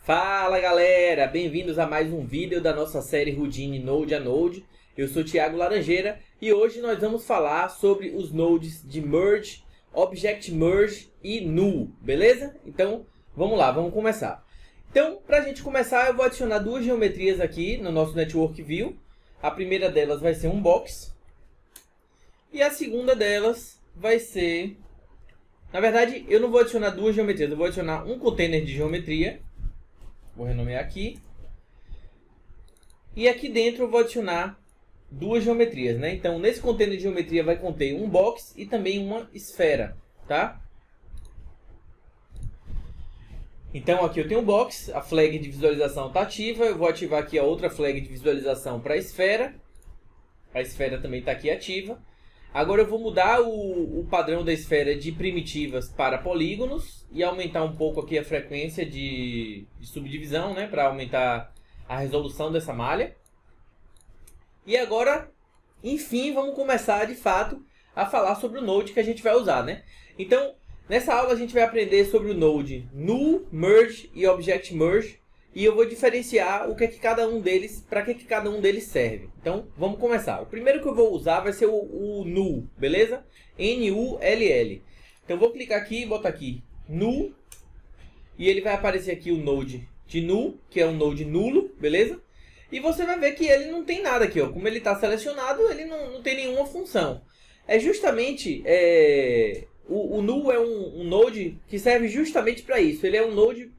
Fala galera, bem-vindos a mais um vídeo da nossa série Houdini Node a Node. Eu sou Thiago Laranjeira e hoje nós vamos falar sobre os nodes de Merge, Object Merge e Null, beleza? Então vamos lá, vamos começar. Então, para a gente começar, eu vou adicionar duas geometrias aqui no nosso Network View. A primeira delas vai ser um box e a segunda delas vai ser... Na verdade, eu não vou adicionar duas geometrias, eu vou adicionar um container de geometria. Vou renomear aqui. E aqui dentro eu vou adicionar duas geometrias, né? Então, nesse container de geometria vai conter um box e também uma esfera, tá? Então, aqui eu tenho um box, a flag de visualização está ativa. Eu vou ativar aqui a outra flag de visualização para a esfera. A esfera também está aqui ativa. Agora eu vou mudar o padrão da esfera de primitivas para polígonos e aumentar um pouco aqui a frequência de subdivisão, né, para aumentar a resolução dessa malha. E agora, enfim, vamos começar de fato a falar sobre o node que a gente vai usar, né? Então, nessa aula a gente vai aprender sobre o node Null, Merge e Object Merge. E eu vou diferenciar o que é que cada um deles, para que cada um deles serve. Então, vamos começar. O primeiro que eu vou usar vai ser o Null, beleza? N-U-L-L. Então, eu vou clicar aqui e botar aqui Null. E ele vai aparecer aqui o node de Null, que é um node nulo, beleza? E você vai ver que ele não tem nada aqui, ó. Como ele está selecionado, ele não tem nenhuma função. É justamente... O Null é um node que serve justamente para isso. Ele é um node...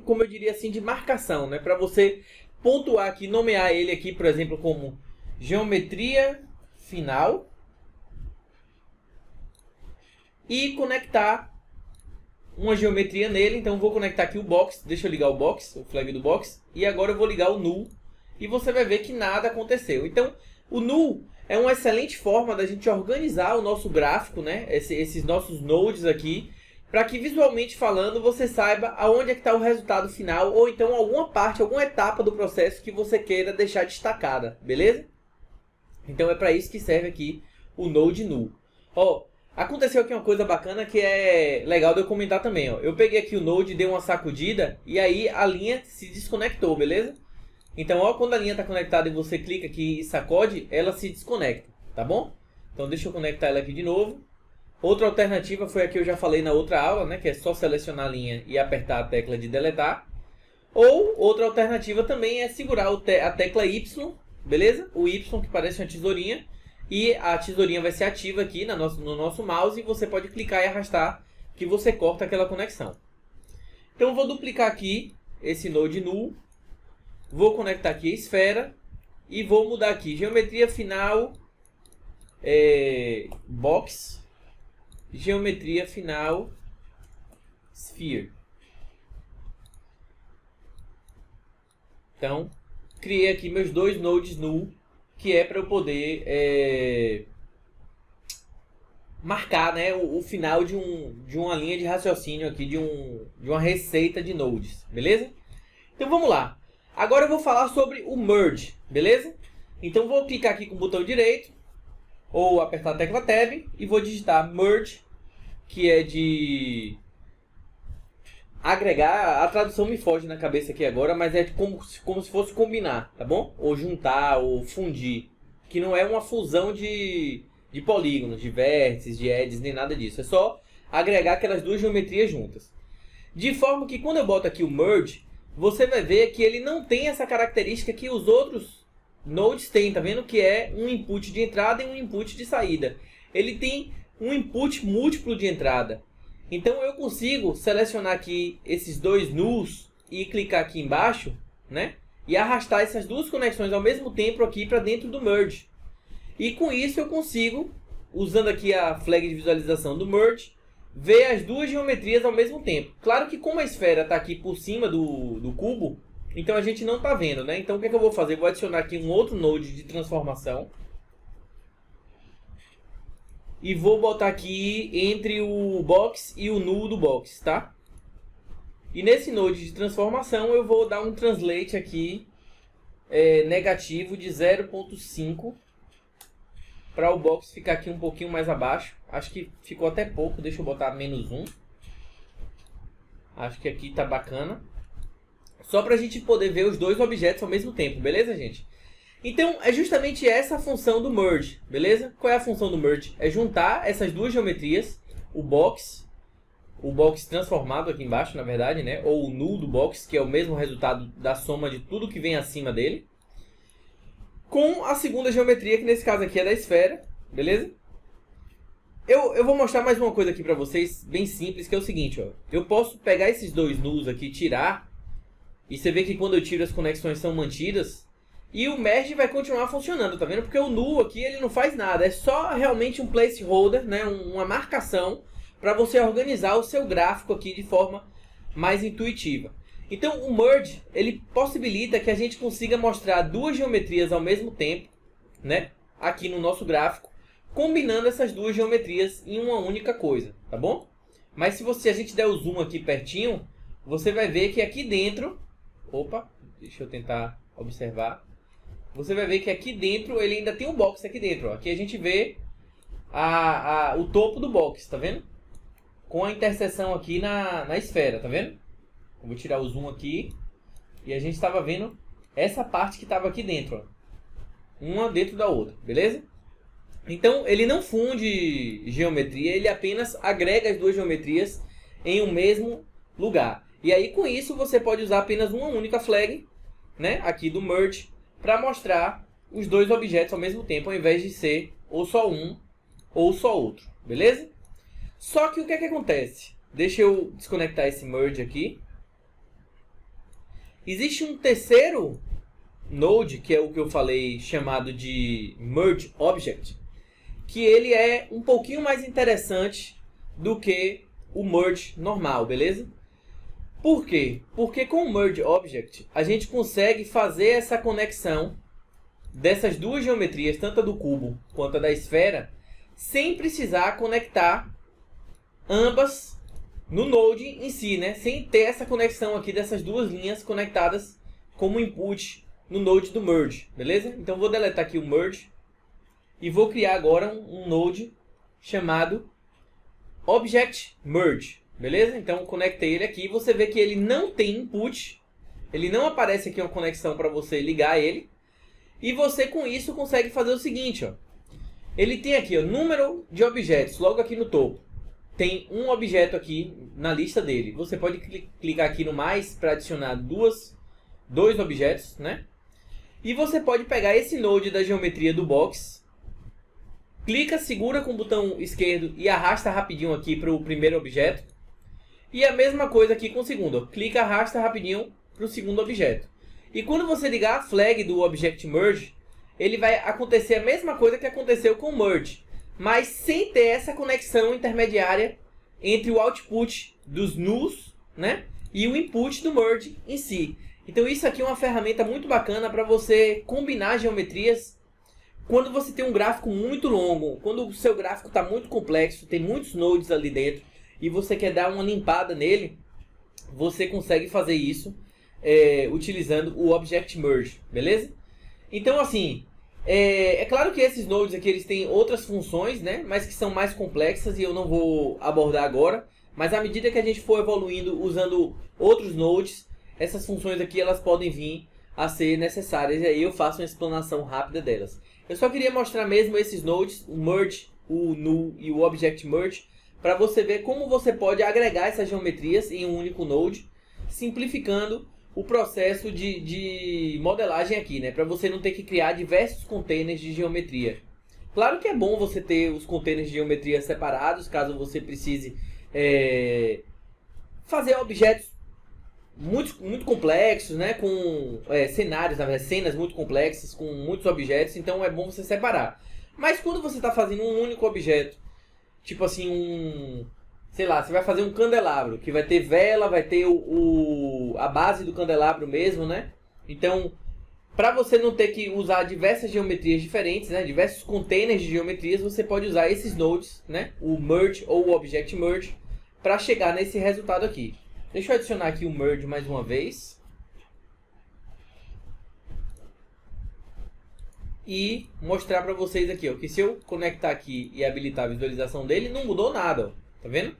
Como eu diria assim, de marcação, né? Para você pontuar aqui, nomear ele aqui, por exemplo, como geometria final e conectar uma geometria nele. Então vou conectar aqui o box, deixa eu ligar o box, o flag do box, e agora eu vou ligar o null e você vai ver que nada aconteceu. Então o null é uma excelente forma da gente organizar o nosso gráfico, né? Esses nossos nodes aqui, para que visualmente falando você saiba aonde é que está o resultado final ou então alguma parte, alguma etapa do processo que você queira deixar destacada, beleza? Então é para isso que serve aqui o Node Null. Ó, aconteceu aqui uma coisa bacana que é legal de eu comentar também. Ó. Eu peguei aqui o Node, dei uma sacudida e aí a linha se desconectou, beleza? Então ó, quando a linha está conectada e você clica aqui e sacode, ela se desconecta, tá bom? Então deixa eu conectar ela aqui de novo. Outra alternativa foi a que eu já falei na outra aula, né, que é só selecionar a linha e apertar a tecla de deletar. Ou outra alternativa também é segurar a tecla Y, beleza? O Y que parece uma tesourinha. E a tesourinha vai ser ativa aqui no nosso mouse e você pode clicar e arrastar que você corta aquela conexão. Então eu vou duplicar aqui esse node null. Vou conectar aqui a esfera e vou mudar aqui geometria final, box. Geometria final sphere. Então, criei aqui meus dois nodes null, que é para eu poder marcar, né, o final de uma linha de raciocínio aqui, de uma receita de nodes, beleza? Então vamos lá. Agora eu vou falar sobre o merge, beleza? Então vou clicar aqui com o botão direito ou apertar a tecla Tab e vou digitar merge, que é de agregar. A tradução me foge na cabeça aqui agora, mas é como se fosse combinar, tá bom? Ou juntar, ou fundir, que não é uma fusão de polígonos, de vértices, de edges, nem nada disso. É só agregar aquelas duas geometrias juntas. De forma que quando eu boto aqui o merge, você vai ver que ele não tem essa característica que os outros nodes têm, tá vendo? Que é um input de entrada e um input de saída. Ele tem um input múltiplo de entrada. Então eu consigo selecionar aqui esses dois nulls e clicar aqui embaixo, né? E arrastar essas duas conexões ao mesmo tempo aqui para dentro do merge. E com isso eu consigo, usando aqui a flag de visualização do merge, ver as duas geometrias ao mesmo tempo. Claro que como a esfera está aqui por cima do cubo, então a gente não está vendo, né? Então o que é que eu vou fazer? Eu vou adicionar aqui um outro node de transformação. E vou botar aqui entre o box e o null do box, tá? E nesse node de transformação eu vou dar um translate aqui negativo de 0.5 para o box ficar aqui um pouquinho mais abaixo. Acho que ficou até pouco, deixa eu botar -1. Acho que aqui tá bacana. Só para a gente poder ver os dois objetos ao mesmo tempo, beleza, gente? Então, é justamente essa a função do merge, beleza? Qual é a função do merge? É juntar essas duas geometrias, o box transformado aqui embaixo, na verdade, né? Ou o null do box, que é o mesmo resultado da soma de tudo que vem acima dele, com a segunda geometria, que nesse caso aqui é da esfera, beleza? Eu vou mostrar mais uma coisa aqui para vocês, bem simples, que é o seguinte, ó. Eu posso pegar esses dois nulls aqui e tirar, e você vê que quando eu tiro as conexões são mantidas, e o merge vai continuar funcionando, tá vendo? Porque o null aqui ele não faz nada, é só realmente um placeholder, né? Uma marcação para você organizar o seu gráfico aqui de forma mais intuitiva. Então o merge ele possibilita que a gente consiga mostrar duas geometrias ao mesmo tempo, né? Aqui no nosso gráfico, combinando essas duas geometrias em uma única coisa, tá bom? Mas se a gente der o zoom aqui pertinho, você vai ver que aqui dentro, opa, deixa eu tentar observar. Você vai ver que aqui dentro ele ainda tem um box aqui dentro. Ó. Aqui a gente vê o topo do box, tá vendo? Com a interseção aqui na esfera, tá vendo? Eu vou tirar o zoom aqui. E a gente estava vendo essa parte que estava aqui dentro. Ó. Uma dentro da outra, beleza? Então ele não funde geometria, ele apenas agrega as duas geometrias em um mesmo lugar. E aí com isso você pode usar apenas uma única flag, né? Aqui do merge, para mostrar os dois objetos ao mesmo tempo, ao invés de ser ou só um ou só outro, beleza? Só que o que é que acontece? Deixa eu desconectar esse merge aqui. Existe um terceiro node, que é o que eu falei, chamado de merge object, que ele é um pouquinho mais interessante do que o merge normal, beleza? Por quê? Porque com o merge object a gente consegue fazer essa conexão dessas duas geometrias, tanto a do cubo quanto a da esfera, sem precisar conectar ambas no node em si, né? Sem ter essa conexão aqui dessas duas linhas conectadas como input no node do merge, beleza? Então vou deletar aqui o merge e vou criar agora um node chamado object merge. Beleza? Então conectei ele aqui e você vê que ele não tem input. Ele não aparece aqui uma conexão para você ligar ele. E você com isso consegue fazer o seguinte, ó. Ele tem aqui o número de objetos, logo aqui no topo. Tem um objeto aqui na lista dele. Você pode clicar aqui no mais para adicionar dois objetos, né? E você pode pegar esse node da geometria do box. Clica, segura com o botão esquerdo e arrasta rapidinho aqui para o primeiro objeto. E a mesma coisa aqui com o segundo. Ó. Clica, arrasta rapidinho para o segundo objeto. E quando você ligar a flag do Object Merge, ele vai acontecer a mesma coisa que aconteceu com o Merge, mas sem ter essa conexão intermediária entre o output dos nulls, né, e o input do Merge em si. Então isso aqui é uma ferramenta muito bacana para você combinar geometrias quando você tem um gráfico muito longo, quando o seu gráfico está muito complexo, tem muitos nodes ali dentro, e você quer dar uma limpada nele, você consegue fazer isso utilizando o Object Merge, beleza? Então assim, é claro que esses nodes aqui eles têm outras funções, né? Mas que são mais complexas e eu não vou abordar agora. Mas à medida que a gente for evoluindo usando outros nodes, essas funções aqui elas podem vir a ser necessárias e aí eu faço uma explanação rápida delas. Eu só queria mostrar mesmo esses nodes, o Merge, o Null e o Object Merge, para você ver como você pode agregar essas geometrias em um único node, simplificando o processo de modelagem aqui, né? Para você não ter que criar diversos containers de geometria. Claro que é bom você ter os containers de geometria separados, caso você precise fazer objetos muito complexos, né? Com cenários, cenas muito complexas, com muitos objetos, então é bom você separar. Mas quando você está fazendo um único objeto, tipo assim, sei lá, você vai fazer um candelabro, que vai ter vela, vai ter a base do candelabro mesmo, né? Então, para você não ter que usar diversas geometrias diferentes, né? Diversos containers de geometrias, você pode usar esses nodes, né? O Merge ou o Object Merge, para chegar nesse resultado aqui. Deixa eu adicionar aqui o Merge mais uma vez. E mostrar para vocês aqui, ó, que se eu conectar aqui e habilitar a visualização dele, não mudou nada, ó, tá vendo?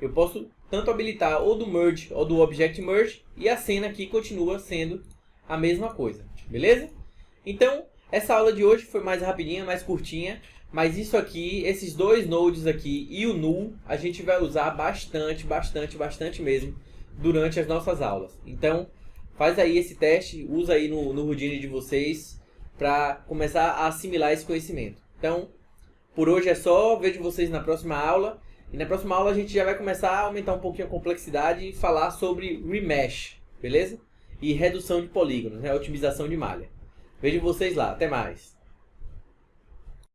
Eu posso tanto habilitar ou do merge ou do object merge, e a cena aqui continua sendo a mesma coisa, beleza? Então, essa aula de hoje foi mais rapidinha, mais curtinha, mas isso aqui, esses dois nodes aqui e o null, a gente vai usar bastante mesmo durante as nossas aulas. Então, faz aí esse teste, usa aí no Houdini de vocês para começar a assimilar esse conhecimento. Então, por hoje é só, vejo vocês na próxima aula. E na próxima aula a gente já vai começar a aumentar um pouquinho a complexidade e falar sobre remesh, beleza? E redução de polígonos, né? Otimização de malha. Vejo vocês lá, até mais!